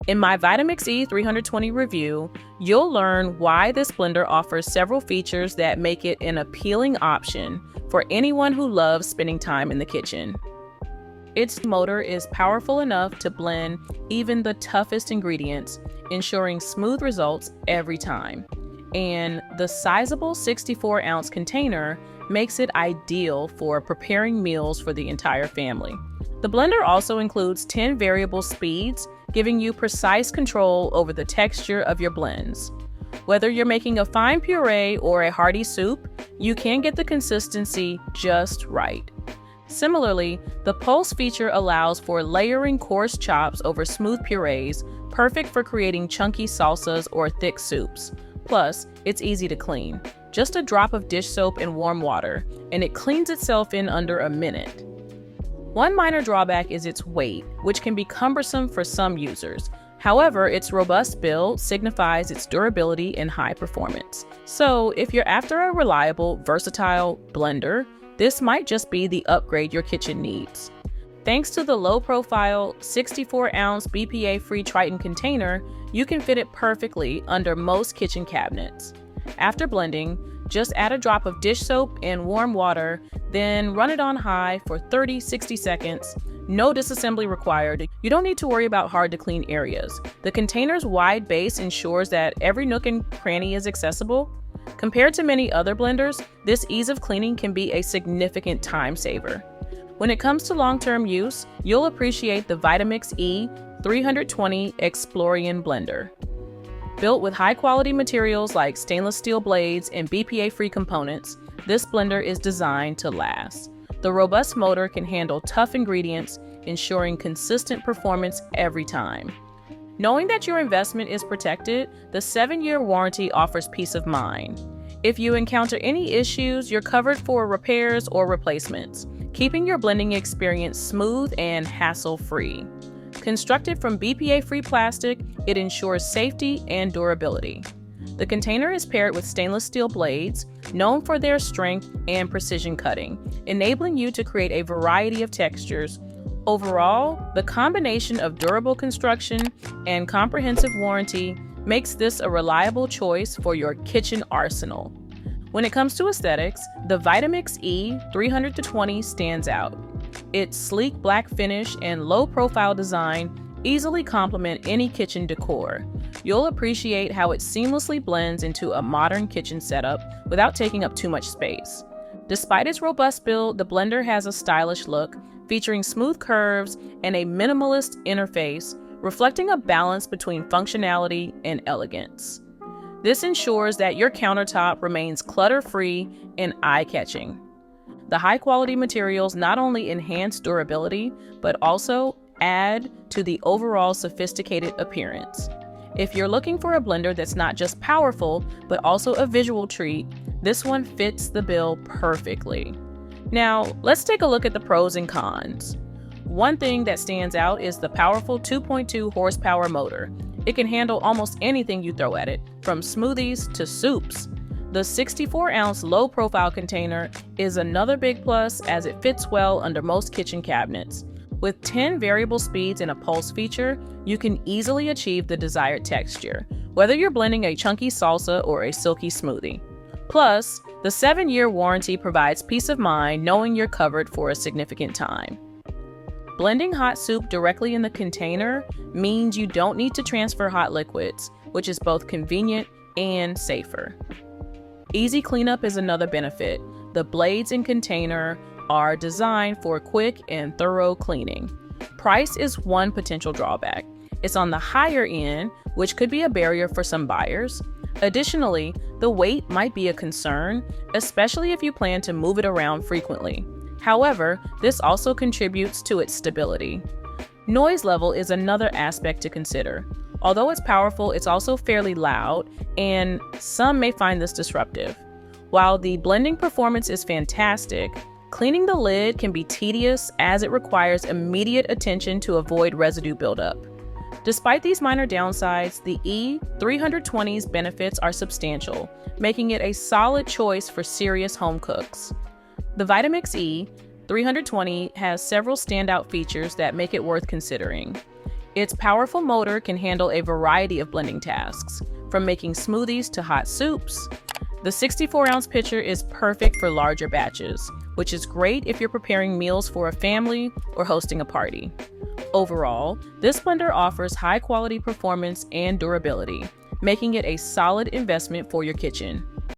In my Vitamix E320 review, you'll learn why this blender offers several features that make it an appealing option for anyone who loves spending time in the kitchen. Its motor is powerful enough to blend even the toughest ingredients, ensuring smooth results every time. And the sizable 64-ounce container makes it ideal for preparing meals for the entire family. The blender also includes 10 variable speeds, giving you precise control over the texture of your blends. Whether you're making a fine puree or a hearty soup, you can get the consistency just right. Similarly, the Pulse feature allows for layering coarse chops over smooth purees, perfect for creating chunky salsas or thick soups. Plus, it's easy to clean. Just a drop of dish soap and warm water, and it cleans itself in under a minute. One minor drawback is its weight, which can be cumbersome for some users. However, its robust build signifies its durability and high performance. So, if you're after a reliable, versatile blender, this might just be the upgrade your kitchen needs. Thanks to the low-profile, 64-ounce BPA-free Triton container, you can fit it perfectly under most kitchen cabinets. After blending, just add a drop of dish soap and warm water, then run it on high for 30-60 seconds. No disassembly required. You don't need to worry about hard-to-clean areas. The container's wide base ensures that every nook and cranny is accessible. Compared to many other blenders, this ease of cleaning can be a significant time saver. When it comes to long-term use, you'll appreciate the Vitamix E320 Explorian blender. Built with high-quality materials like stainless steel blades and BPA-free components, this blender is designed to last. The robust motor can handle tough ingredients, ensuring consistent performance every time. Knowing that your investment is protected, the 7-year warranty offers peace of mind. If you encounter any issues, you're covered for repairs or replacements, keeping your blending experience smooth and hassle-free. Constructed from BPA-free plastic, it ensures safety and durability. The container is paired with stainless steel blades, known for their strength and precision cutting, enabling you to create a variety of textures. Overall, the combination of durable construction and comprehensive warranty makes this a reliable choice for your kitchen arsenal. When it comes to aesthetics, the Vitamix E320 stands out. Its sleek black finish and low-profile design easily complement any kitchen decor. You'll appreciate how it seamlessly blends into a modern kitchen setup without taking up too much space. Despite its robust build, the blender has a stylish look, featuring smooth curves and a minimalist interface, reflecting a balance between functionality and elegance. This ensures that your countertop remains clutter-free and eye-catching. The high-quality materials not only enhance durability, but also add to the overall sophisticated appearance. If you're looking for a blender that's not just powerful, but also a visual treat, this one fits the bill perfectly. Now, let's take a look at the pros and cons. One thing that stands out is the powerful 2.2 horsepower motor. It can handle almost anything you throw at it, from smoothies to soups. The 64-ounce low-profile container is another big plus as it fits well under most kitchen cabinets. With 10 variable speeds and a pulse feature, you can easily achieve the desired texture, whether you're blending a chunky salsa or a silky smoothie. Plus, the 7-year warranty provides peace of mind knowing you're covered for a significant time. Blending hot soup directly in the container means you don't need to transfer hot liquids, which is both convenient and safer. Easy cleanup is another benefit. The blades and container are designed for quick and thorough cleaning. Price is one potential drawback. It's on the higher end, which could be a barrier for some buyers. Additionally, the weight might be a concern, especially if you plan to move it around frequently. However, this also contributes to its stability. Noise level is another aspect to consider. Although it's powerful, it's also fairly loud, and some may find this disruptive. While the blending performance is fantastic, cleaning the lid can be tedious as it requires immediate attention to avoid residue buildup. Despite these minor downsides, the E320's benefits are substantial, making it a solid choice for serious home cooks. The Vitamix E320 has several standout features that make it worth considering. Its powerful motor can handle a variety of blending tasks, from making smoothies to hot soups. The 64-ounce pitcher is perfect for larger batches, which is great if you're preparing meals for a family or hosting a party. Overall, this blender offers high-quality performance and durability, making it a solid investment for your kitchen.